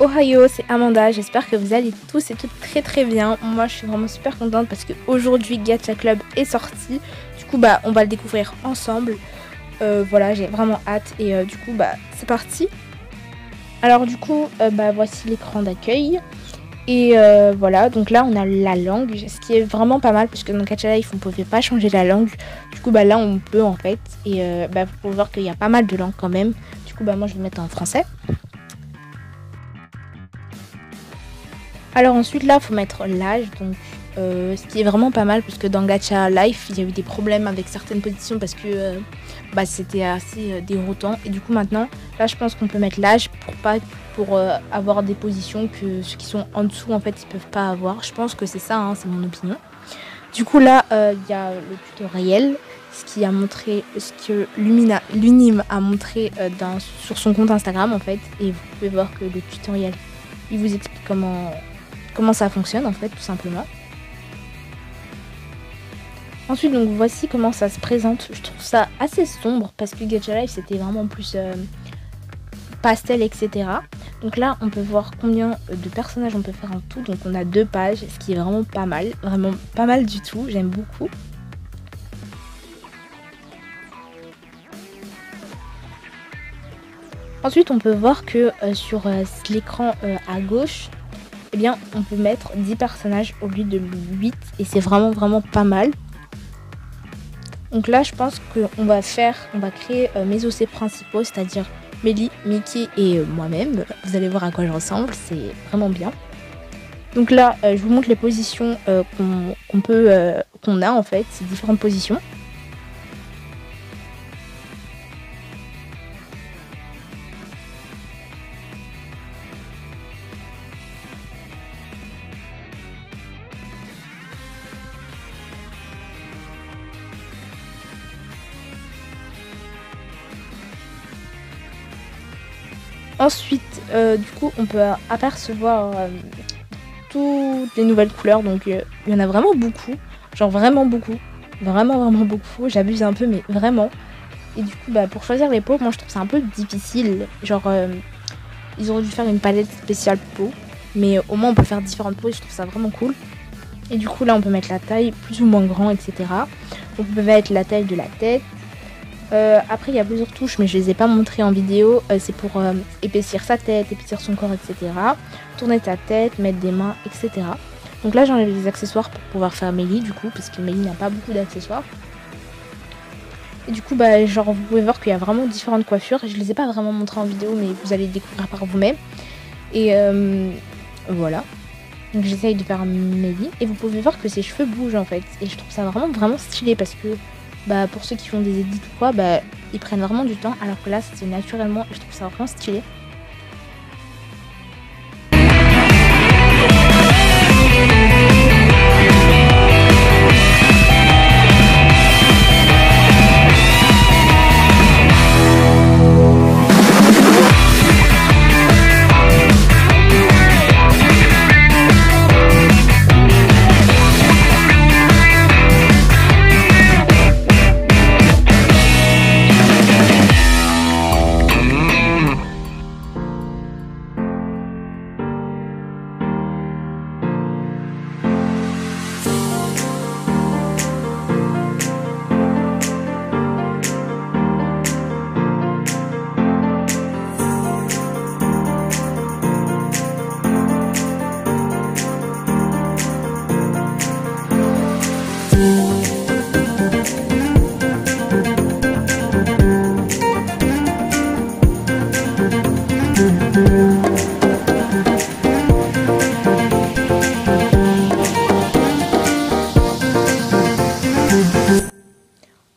Ohio, c'est Amanda, j'espère que vous allez tous et toutes très bien. Moi je suis vraiment super contente parce qu'aujourd'hui Gacha Club est sorti. Du coup on va le découvrir ensemble. Voilà, j'ai vraiment hâte et du coup c'est parti. Alors du coup voici l'écran d'accueil. Et voilà, donc là on a la langue, ce qui est vraiment pas mal parce que dans Gacha Life on pouvait pas changer la langue. Du coup là on peut en fait. Et vous pouvez voir qu'il y a pas mal de langues quand même. Du coup moi je vais mettre en français. Alors ensuite là il faut mettre l'âge, donc ce qui est vraiment pas mal parce que dans Gacha Life il y a eu des problèmes avec certaines positions parce que c'était assez déroutant. Et du coup maintenant là je pense qu'on peut mettre l'âge pour avoir des positions que ceux qui sont en dessous en fait ils peuvent pas avoir. Je pense que c'est ça, hein, c'est mon opinion. Du coup là il y a le tutoriel, ce que l'Unime a montré sur son compte Instagram en fait, et vous pouvez voir que le tutoriel il vous explique comment ça fonctionne en fait tout simplement. Ensuite donc voici comment ça se présente. Je trouve ça assez sombre parce que Gacha Life c'était vraiment plus pastel etc. Donc là on peut voir combien de personnages on peut faire en tout. Donc on a 2 pages, ce qui est vraiment pas mal du tout, j'aime beaucoup. Ensuite on peut voir que sur l'écran à gauche, eh bien on peut mettre 10 personnages au lieu de 8 et c'est vraiment pas mal. Donc là je pense qu'on va créer mes OC principaux, c'est-à-dire Mélie, Mickey et moi-même. Vous allez voir à quoi je ressemble, c'est vraiment bien. Donc là je vous montre les positions qu'on a en fait, ces différentes positions. Ensuite, du coup, on peut apercevoir toutes les nouvelles couleurs. Donc, il y en a vraiment beaucoup. Genre vraiment beaucoup. Vraiment beaucoup. J'abuse un peu, mais vraiment. Et du coup, pour choisir les peaux, moi, je trouve ça un peu difficile. Genre, ils auraient dû faire une palette spéciale peau. Mais au moins, on peut faire différentes peaux et je trouve ça vraiment cool. Et du coup, là, on peut mettre la taille plus ou moins grand, etc. Donc, on peut mettre la taille de la tête. Après il y a plusieurs touches mais je les ai pas montrées en vidéo, c'est pour épaissir sa tête, épaissir son corps etc. Tourner ta tête, mettre des mains etc. Donc là j'enlève les accessoires pour pouvoir faire Mélie du coup parce que Mélie n'a pas beaucoup d'accessoires. Et du coup genre vous pouvez voir qu'il y a vraiment différentes coiffures, je les ai pas vraiment montrées en vidéo mais vous allez découvrir par vous-même. Et voilà. Donc j'essaye de faire Mélie et vous pouvez voir que ses cheveux bougent en fait. Et je trouve ça vraiment stylé parce que pour ceux qui font des edits ou quoi, ils prennent vraiment du temps, alors que là c'est naturellement, je trouve ça vraiment stylé.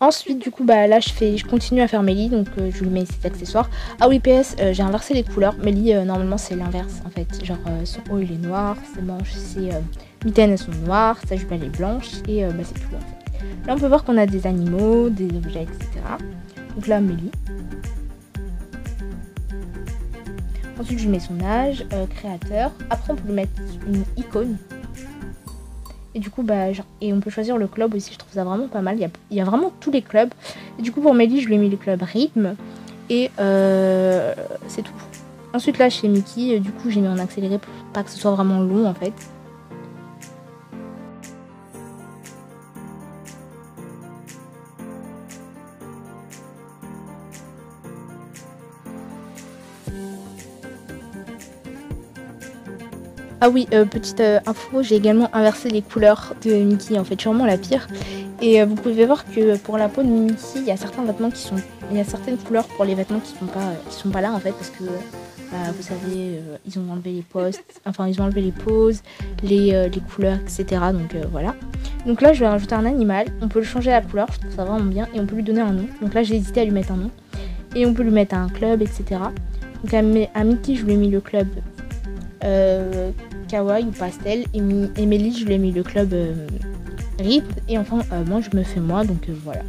Ensuite du coup là je continue à faire Mélie, donc je lui mets ses accessoires. Ah oui PS, j'ai inversé les couleurs. Mélie normalement c'est l'inverse en fait, genre son haut il est noir, ses manches, ses mitaines elles sont noires, sa jupe elle est blanche et c'est tout en fait. Là on peut voir qu'on a des animaux, des objets etc. Donc là Mélie. Ensuite je lui mets son âge, créateur. Après on peut lui mettre une icône. Et du coup, et on peut choisir le club aussi, je trouve ça vraiment pas mal. Il y a vraiment tous les clubs. Et du coup, pour Mélie, je lui ai mis le club rythme. Et c'est tout. Ensuite là chez Mickey, du coup j'ai mis en accéléré pour pas que ce soit vraiment long en fait. Ah oui, petite info, j'ai également inversé les couleurs de Mickey, en fait, je suis vraiment la pire. Et vous pouvez voir que pour la peau de Mickey, il y a certains vêtements qui sont... Il y a certaines couleurs pour les vêtements qui sont pas là, en fait, parce que, bah, vous savez, ils ont enlevé les postes, enfin, ils ont enlevé les poses, les couleurs, etc. Donc, voilà. Donc là, je vais rajouter un animal, on peut le changer la couleur, je trouve ça vraiment bien, et on peut lui donner un nom. Donc là, j'ai hésité à lui mettre un nom. Et on peut lui mettre un club, etc. Donc à Mickey, je lui ai mis le club... kawaii ou pastel, et Mélie je lui ai mis le club RIP, et enfin moi je me fais moi, donc voilà.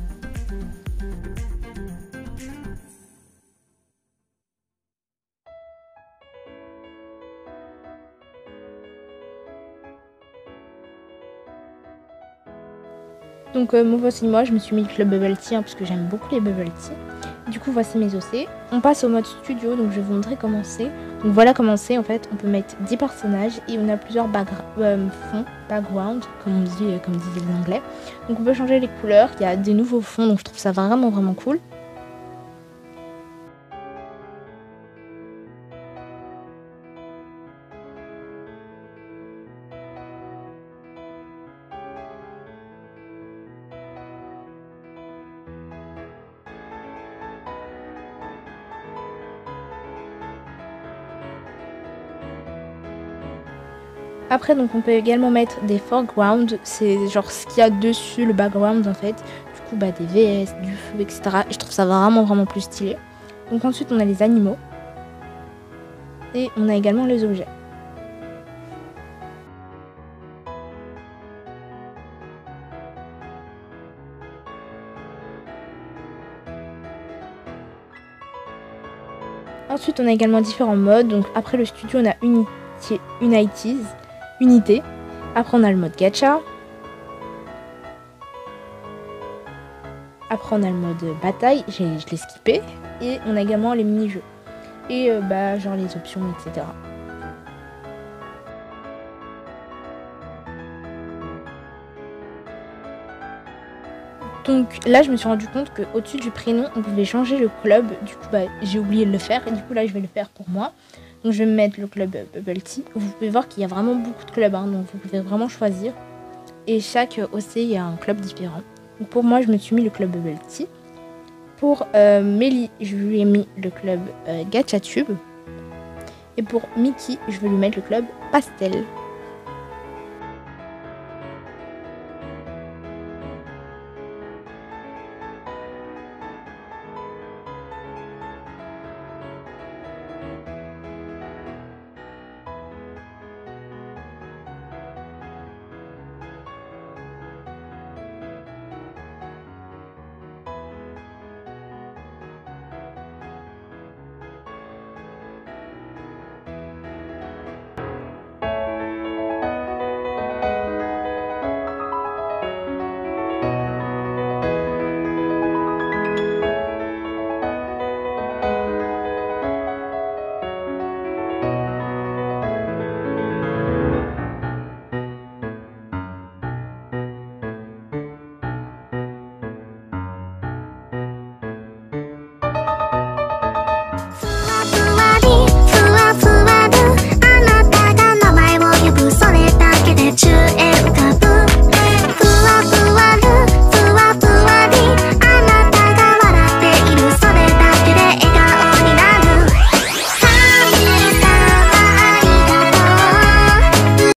Donc voici moi, je me suis mis le club Bubble Tea parce que j'aime beaucoup les Bubble Tea. Du coup voici mes OC. On passe au mode studio, donc je vais vous montrer comment c'est. Donc voilà comment c'est en fait, on peut mettre 10 personnages et on a plusieurs fonds, background, comme disent les anglais. Donc on peut changer les couleurs, il y a des nouveaux fonds, donc je trouve ça vraiment cool. Après, donc on peut également mettre des foregrounds, c'est genre ce qu'il y a dessus le background en fait. Du coup, bah, des VS, du feu, etc. Et je trouve ça vraiment plus stylé. Donc ensuite, on a les animaux. Et on a également les objets. Ensuite, on a également différents modes. Donc après le studio, on a Unité. Après, on a le mode gacha. Après, on a le mode bataille. Je l'ai skippé. Et on a également les mini-jeux. Et bah, genre les options, etc. Donc là, je me suis rendu compte qu'au-dessus du prénom, on pouvait changer le club. Du coup, bah, j'ai oublié de le faire. Et du coup, là, je vais le faire pour moi. Donc, je vais me mettre le club Bubble Tea. Vous pouvez voir qu'il y a vraiment beaucoup de clubs. Hein, donc, vous pouvez vraiment choisir. Et chaque OC, il y a un club différent. Donc, pour moi, je me suis mis le club Bubble Tea. Pour Mélie, je lui ai mis le club Gacha Tube. Et pour Mickey, je vais lui mettre le club Pastel.